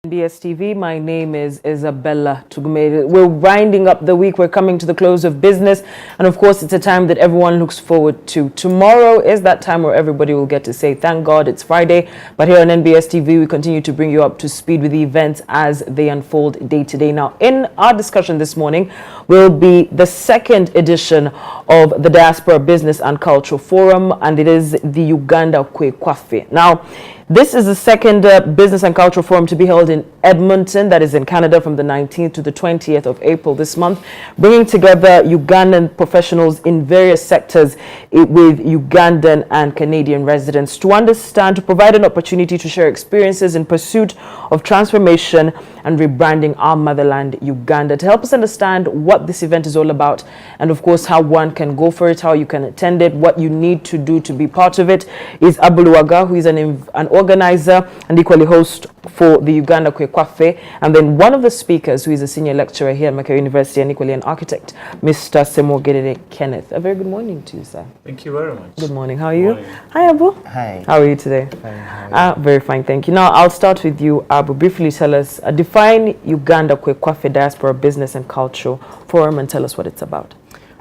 NBS TV. My name is Isabella Tugumere. We're winding up the week. We're coming to the close of business. And of course, it's a time that everyone looks forward to. Tomorrow is that time where everybody will get to say, thank God it's Friday. But here on NBS TV, we continue to bring you up to speed with the events as they unfold day to day. Now, in our discussion this morning will be the second edition of the Diaspora Business and Cultural Forum, and it is the Uganda Kwekwaffe. Now, this is the second Business and Cultural Forum to be held in Edmonton, that is in Canada, from the 19th to the 20th of April this month, bringing together Ugandan professionals in various sectors with Ugandan and Canadian residents to understand, to provide an opportunity to share experiences in pursuit of transformation and rebranding our motherland, Uganda. To help us understand what this event is all about, and of course how one can go for it, how you can attend it, what you need to do to be part of it, is Abubaker Luwaga, who is an organizer and equally host for the Uganda Kwekwaffe, and then one of the speakers, who is a senior lecturer here at Makerere University and equally an architect, Mr. Ssemwogerere Kenneth. A very good morning to you, sir. Thank you very much. Good morning. How are you? Hi, Abu. Hi. How are you today? Fine. How are you? Very fine, thank you. Now, I'll start with you, Abu. Briefly tell us, define Uganda Kwekwaffe Diaspora Business and Cultural Forum and tell us what it's about.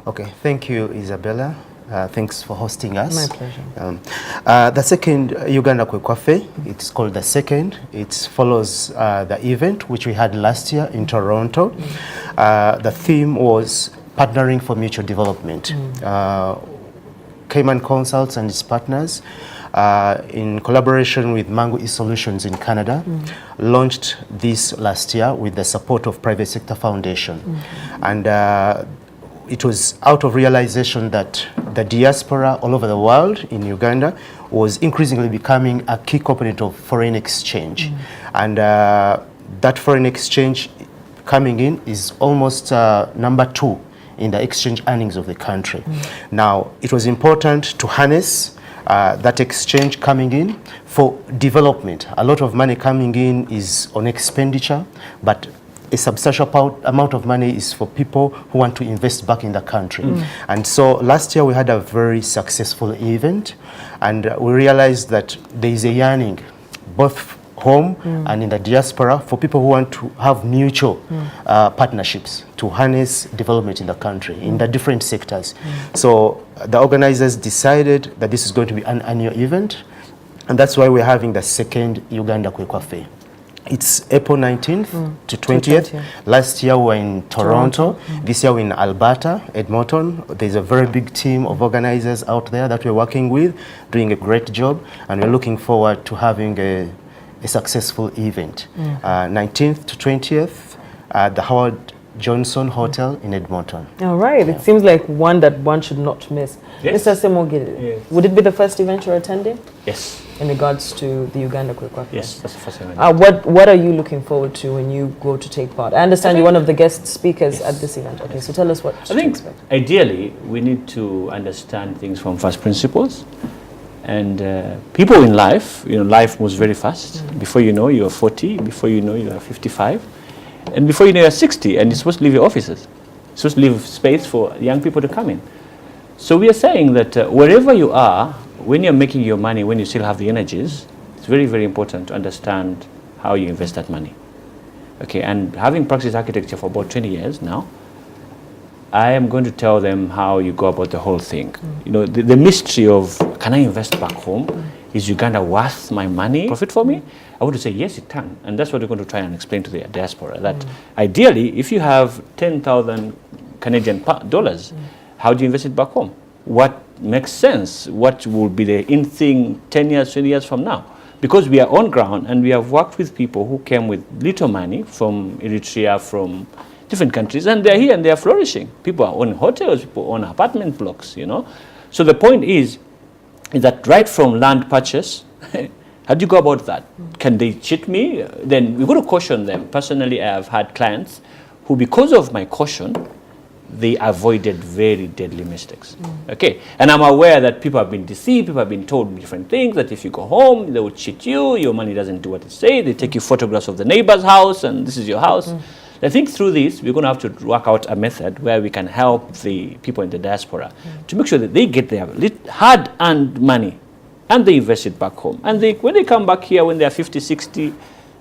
Okay, thank you, Isabella. Thanks for hosting us. My pleasure. The second Uganda Kwekwaffe, it's called the second. It follows the event which we had last year in Toronto. The theme was partnering for mutual development. Cayman Consults and its partners, in collaboration with Mango E-Solutions in Canada, launched this last year with the support of Private Sector Foundation. And it was out of realization that the diaspora all over the world in Uganda was increasingly becoming a key component of foreign exchange. And that foreign exchange coming in is almost number 2 in the exchange earnings of the country. Now, it was important to harness that exchange coming in for development. A lot of money coming in is on expenditure, but a substantial amount of money is for people who want to invest back in the country. And so last year we had a very successful event, and we realized that there is a yearning both home and in the diaspora for people who want to have mutual partnerships to harness development in the country in the different sectors. So the organizers decided that this is going to be an annual event, and that's why we're having the second Uganda Kwekwaffe. It's April 19th to 20th. Last year we were in Toronto. This year we're in Alberta, Edmonton. There's a very big team of organizers out there that we're working with, doing a great job, and we're looking forward to having a successful event. 19th to 20th at the Howard Johnson Hotel in Edmonton. All right. It seems like one that one should not miss. Yes. Mr. Ssemwogerere, yes. Would it be the first event you're attending? Yes. In regards to the Uganda Kwekwaffe? Yes, that's the first event. What are you looking forward to when you go to take part? I understand you're one of the guest speakers at this event. Okay, so tell us what to expect. Ideally, we need to understand things from first principles. And people in life, life moves very fast. Before you know, you're 40. Before you know, you are 55. And before you know, you're 60. And you're supposed to leave your offices. You're supposed to leave space for young people to come in. So we are saying that wherever you are, when you're making your money, when you still have the energies, it's very, very important to understand how you invest that money. Okay, and having practiced architecture for about 20 years now, I am going to tell them how you go about the whole thing. The mystery of, can I invest back home? Is Uganda worth my money? Profit for me? I would say yes, it can. And that's what we're going to try and explain to the diaspora, that ideally, if you have 10,000 Canadian dollars, how do you invest it back home? What makes sense? What will be the in thing 10 years, 20 years from now? Because we are on ground and we have worked with people who came with little money from Eritrea, from different countries, and they're here and they're flourishing. People are owning hotels, people own apartment blocks, So the point is that right from land purchase, how do you go about that? Can they cheat me? Then we've got to caution them. Personally, I have had clients who, because of my caution, they avoided very deadly mistakes. Okay, and I'm aware that people have been deceived, people have been told different things, that if you go home, they will cheat you, your money doesn't do what it says, they take you photographs of the neighbor's house, and this is your house. I think through this, we're going to have to work out a method where we can help the people in the diaspora to make sure that they get their hard-earned money and they invest it back home. And when they come back here, when they're 50, 60,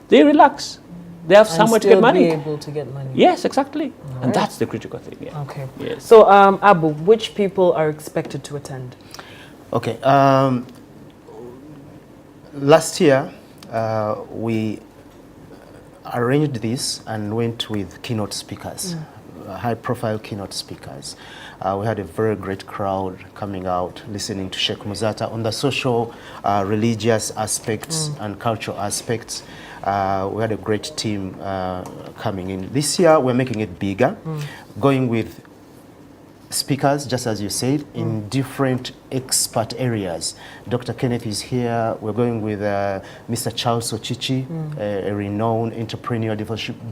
they relax. they have somewhere to get money. And still be able to get money. Yes, exactly. All And right. that's the critical thing. Yeah. Okay. Yes. So, Abu, which people are expected to attend? Okay. Last year, we arranged this and went with keynote speakers, high-profile keynote speakers. We had a very great crowd coming out, listening to Sheikh Muzata on the social, religious aspects and cultural aspects. We had a great team coming in. This year, we're making it bigger, going with speakers, just as you said, in different expert areas. Dr. Kenneth is here. We're going with Mr. Charles Ochichi, a renowned entrepreneurial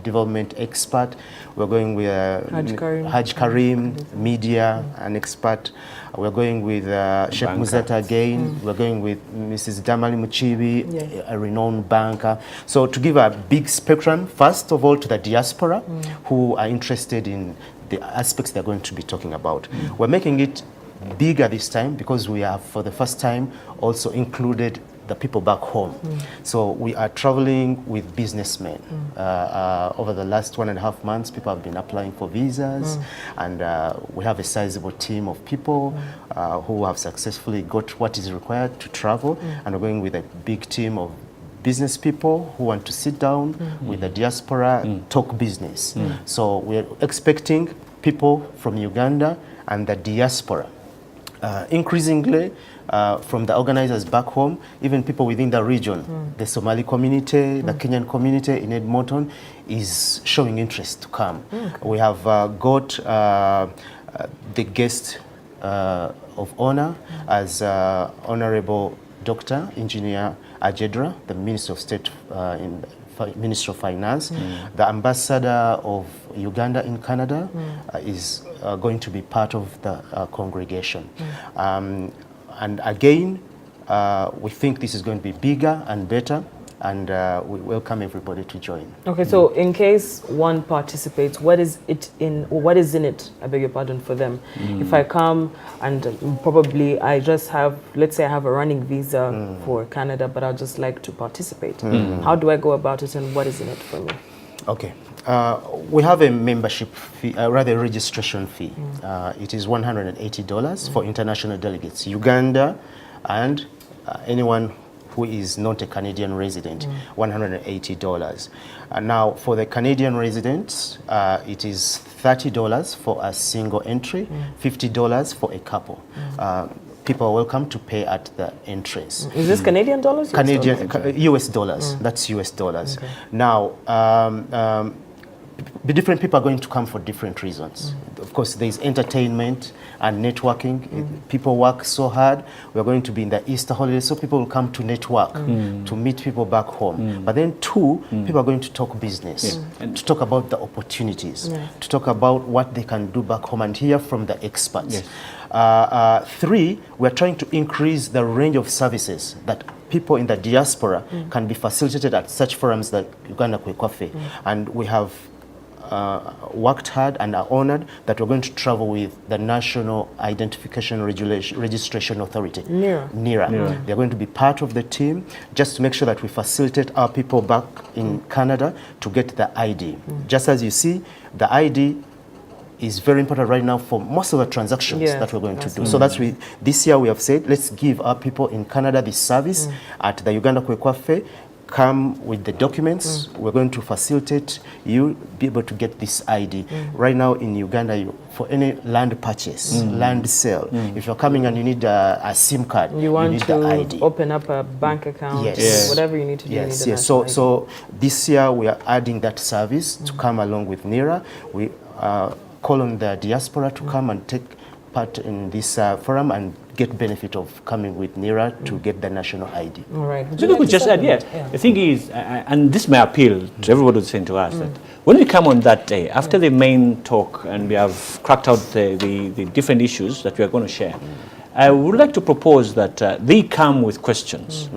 development expert. We're going with Haj Karim, media, an expert. We're going with Sheikh Muzata again. We're going with Mrs. Damali Muchibi, a renowned banker. So to give a big spectrum, first of all, to the diaspora who are interested in the aspects they're going to be talking about. We're making it bigger this time because we have, for the first time, also included the people back home. So we are traveling with businessmen. Over the last 1.5 months, people have been applying for visas, and we have a sizable team of people who have successfully got what is required to travel, and we're going with a big team of business people who want to sit down with the diaspora, talk business. So we're expecting people from Uganda and the diaspora. Increasingly, from the organizers back home, even people within the region, the Somali community, the Kenyan community in Edmonton is showing interest to come. We have got the guest of honor as Honorable Dr. Engineer Ajedra, the Minister of State in Minister of Finance. The Ambassador of Uganda in Canada is going to be part of the congregation. And again, we think this is going to be bigger and better, and we welcome everybody to join. Okay, so in case one participates, what is in it, I beg your pardon, for them? If I come and probably I just have, let's say I have a running visa for Canada, but I'd just like to participate. How do I go about it, and what is in it for me? Okay. We have a membership fee, rather a registration fee. It is $180 for international delegates, Uganda, and anyone who is not a Canadian resident, $180. Now, for the Canadian residents, it is $30 for a single entry, $50 for a couple. People are welcome to pay at the entrance. Is this Canadian dollars? US dollars. That's US dollars. Okay. Now, the different people are going to come for different reasons. Of course, there's entertainment and networking. People work so hard. We're going to be in the Easter holidays, so people will come to network, to meet people back home. But then two, people are going to talk business, and to talk about the opportunities, to talk about what they can do back home and hear from the experts. Three, we're trying to increase the range of services that people in the diaspora can be facilitated at such forums like Uganda Kwekwaffe. And we have worked hard and are honored that we're going to travel with the National Identification Registration Authority, NIRA. They're going to be part of the team just to make sure that we facilitate our people back in Canada to get the ID. Just as you see, the ID is very important right now for most of the transactions that we're going to do. So that's this year we have said, let's give our people in Canada this service at the Uganda Kwekwaffe. Come with the documents. We're going to facilitate you be able to get this ID. Right now in Uganda, for any land purchase, land sale, if you're coming and you need a SIM card, you need the ID. Open up a bank account, whatever you need to do. Yes, yes. So this year we are adding that service to come along with NIRA. We call on the diaspora to come and take part in this forum and get benefit of coming with NIRA to get the national ID. All right. So we could just add, the thing is, and this may appeal to everybody who's saying to us, that when we come on that day, after the main talk and we have cracked out the different issues that we are going to share, I would like to propose that they come with questions.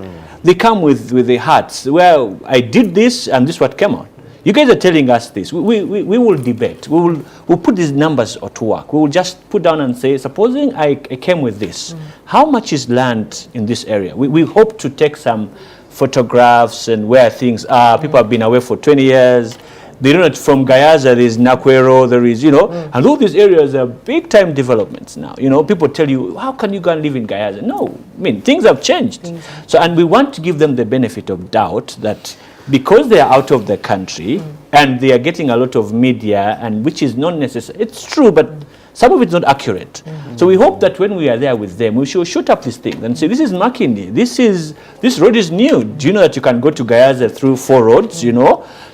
They come with their hearts. Well, I did this and this is what came out. You guys are telling us this. We will debate. We'll put these numbers to work. We will just put down and say, supposing I came with this, how much is land in this area? We hope to take some photographs and where things are. People have been away for 20 years. They know that from Gayaza there is Nakwero, there is, and all these areas are big time developments now. People tell you, how can you go and live in Gayaza? No, I mean, things have changed. So, and we want to give them the benefit of doubt that because they are out of the country and they are getting a lot of media, and which is not necessary, it's true, but some of it's not accurate. So we hope that when we are there with them, we should shoot up these things and say, this is Makindi, this road is new. Do you know that you can go to Gayaza through 4 roads,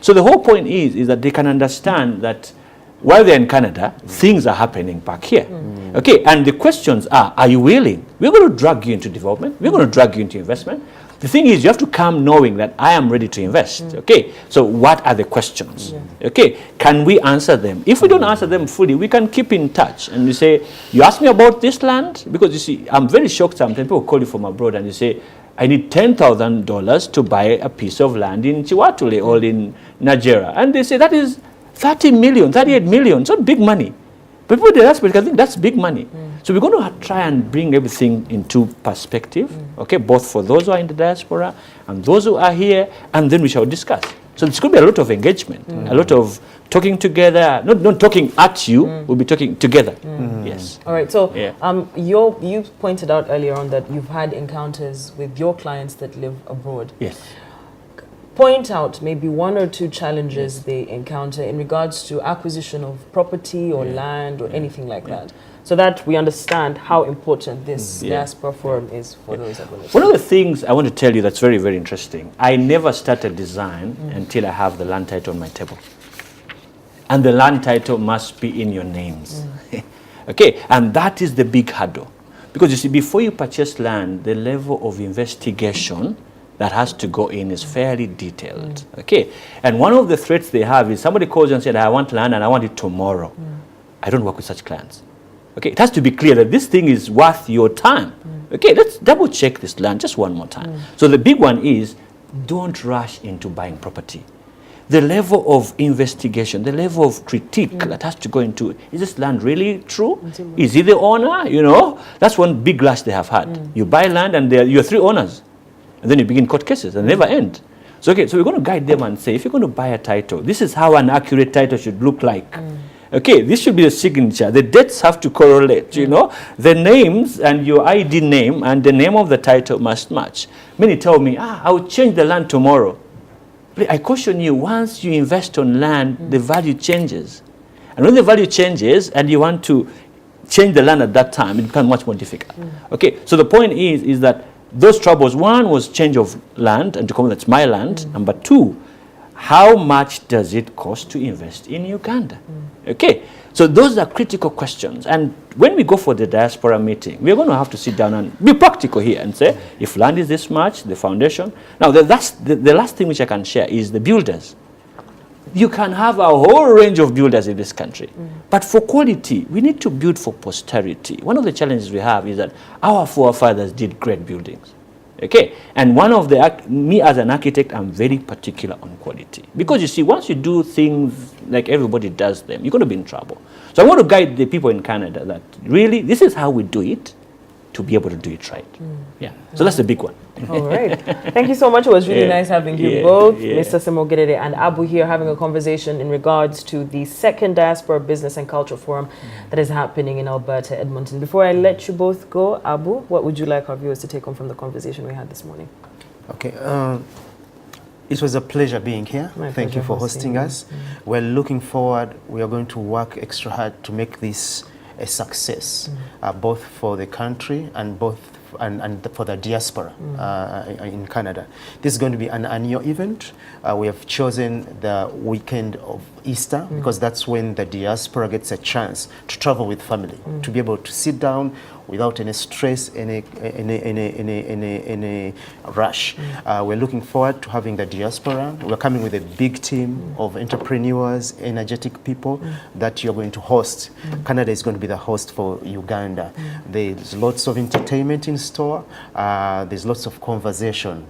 So the whole point is that they can understand that while they're in Canada, things are happening back here. Okay, and the questions are you willing? We're going to drag you into development. We're going to drag you into investment. The thing is, you have to come knowing that I am ready to invest. Okay, so what are the questions? Okay, can we answer them? If we don't answer them fully, we can keep in touch. And you say, you ask me about this land? Because you see, I'm very shocked sometimes. People call you from abroad and you say, I need $10,000 to buy a piece of land in Chiwatule or in Nigeria. And they say, that is 30 million, 38 million. It's not big money. But people in that space, I think that's big money. So we're going to try and bring everything into perspective, okay, both for those who are in the diaspora and those who are here, and then we shall discuss. So there's going to be a lot of engagement, a lot of talking together, not talking at you, we'll be talking together. Yes. All right, so you pointed out earlier on that you've had encounters with your clients that live abroad. Yes. Point out maybe 1 or 2 challenges they encounter in regards to acquisition of property or land or anything like that, so that we understand how important this diaspora forum is for those that will listen. One of the things I want to tell you that's very, very interesting, I never started design until I have the land title on my table. And the land title must be in your names. Okay, and that is the big hurdle. Because you see, before you purchase land, the level of investigation that has to go in is fairly detailed. Okay, and one of the threats they have is somebody calls you and said, I want land and I want it tomorrow. I don't work with such clients. Okay, it has to be clear that this thing is worth your time. Okay, let's double check this land just one more time. So the big one is, don't rush into buying property. The level of investigation, the level of critique that has to go into, is this land really true? Is he the owner? That's one big rush they have had. You buy land and you're 3 owners. And then you begin court cases and never end. So, okay, so we're going to guide them and say, if you're going to buy a title, this is how an accurate title should look like. Okay, this should be the signature. The dates have to correlate, The names and your ID name and the name of the title must match. Many tell me, I will change the land tomorrow. But I caution you, once you invest on land, the value changes. And when the value changes and you want to change the land at that time, it becomes much more difficult. Okay, so the point is that those troubles, one was change of land, and to come, that's my land. Number 2, how much does it cost to invest in Uganda? Okay, so those are critical questions. And when we go for the diaspora meeting, we're going to have to sit down and be practical here and say, if land is this much, the foundation. Now, the last thing which I can share is the builders. You can have a whole range of builders in this country. But for quality, we need to build for posterity. One of the challenges we have is that our forefathers did great buildings. Okay, and one of me as an architect, I'm very particular on quality. Because you see, once you do things like everybody does them, you're going to be in trouble. So I want to guide the people in Canada that really, this is how we do it, to be able to do it right. Yeah, so that's the big one. All right. Thank you so much. It was really nice having you both, Mr. Ssemwogerere and Abu, here having a conversation in regards to the 2nd Diaspora Business and Culture Forum that is happening in Alberta, Edmonton. Before I let you both go, Abu, what would you like our viewers to take home from the conversation we had this morning? Okay. It was a pleasure being here. Thank you for hosting us. We're looking forward. We are going to work extra hard to make this a success, both for the country and for the diaspora in Canada. This is going to be an annual event. We have chosen the weekend of Easter because that's when the diaspora gets a chance to travel with family, to be able to sit down without any stress, any rush. We're looking forward to having the diaspora. We're coming with a big team of entrepreneurs, energetic people that you're going to host. Canada is going to be the host for Uganda. There's lots of entertainment in store. There's lots of conversation,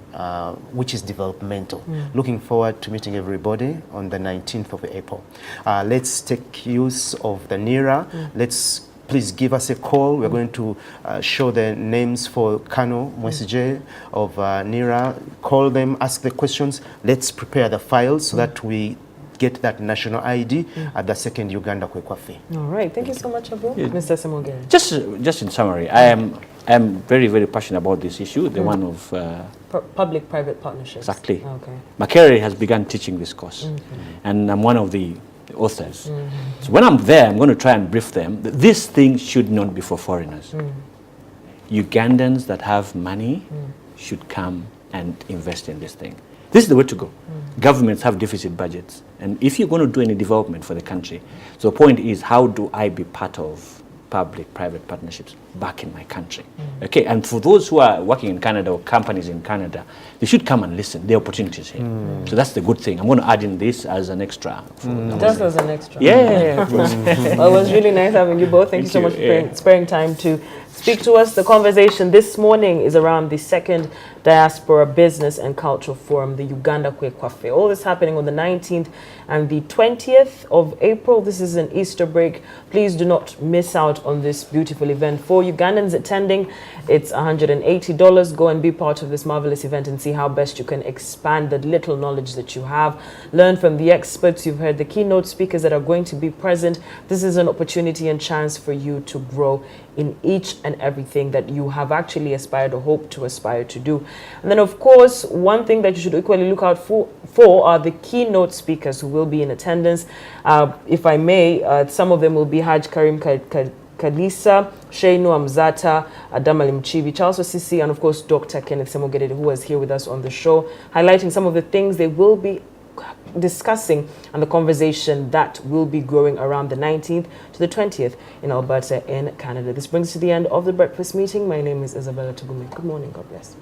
which is developmental. Looking forward to meeting everybody on the 19th of April. Let's take use of the NERA. Let's please give us a call. We're going to show the names for Kano Mwesije of NIRA. Call them, ask the questions. Let's prepare the files so that we get that national ID at the second Uganda Kwekwaffe. All right. Thank you so much, Abu. Yeah. Mr. Ssemwogerere. Just in summary, I am very, very passionate about this issue, the one of public-private partnerships. Exactly. Okay. Makerere has begun teaching this course, and I'm one of the authors. So when I'm there, I'm going to try and brief them that this thing should not be for foreigners. Ugandans that have money should come and invest in this thing. This is the way to go. Governments have deficit budgets, and if you're going to do any development for the country, so the point is, how do I be part of public-private partnerships back in my country? Okay, and for those who are working in Canada or companies in Canada, they should come and listen. There are opportunities here. So that's the good thing. I'm going to add in this as an extra. Just as an extra. Yeah. Well, it was really nice having you both. Thank you so much for sparing time to speak to us. The conversation this morning is around the second Diaspora Business and Cultural Forum, the Uganda Kwekwaffe. All this happening on the 19th and the 20th of April. This is an Easter break. Please do not miss out on this beautiful event. For Ugandans attending, it's $180. Go and be part of this marvelous event and see how best you can expand the little knowledge that you have. Learn from the experts. You've heard the keynote speakers that are going to be present. This is an opportunity and chance for you to grow in each and everything that you have actually aspired or hope to aspire to do. And then, of course, one thing that you should equally look out for are the keynote speakers who will be in attendance. If I may, some of them will be Haj Karim Kalisa, Sheinu Amzata, Adamali Mchibi, Charles Osisi, and of course, Dr. Kenneth Ssemwogerere, who was here with us on the show, highlighting some of the things they will be discussing and the conversation that will be growing around the 19th to the 20th in Alberta in Canada. This brings us to the end of the breakfast meeting. My name is Isabella Tugumi. Good morning. God bless.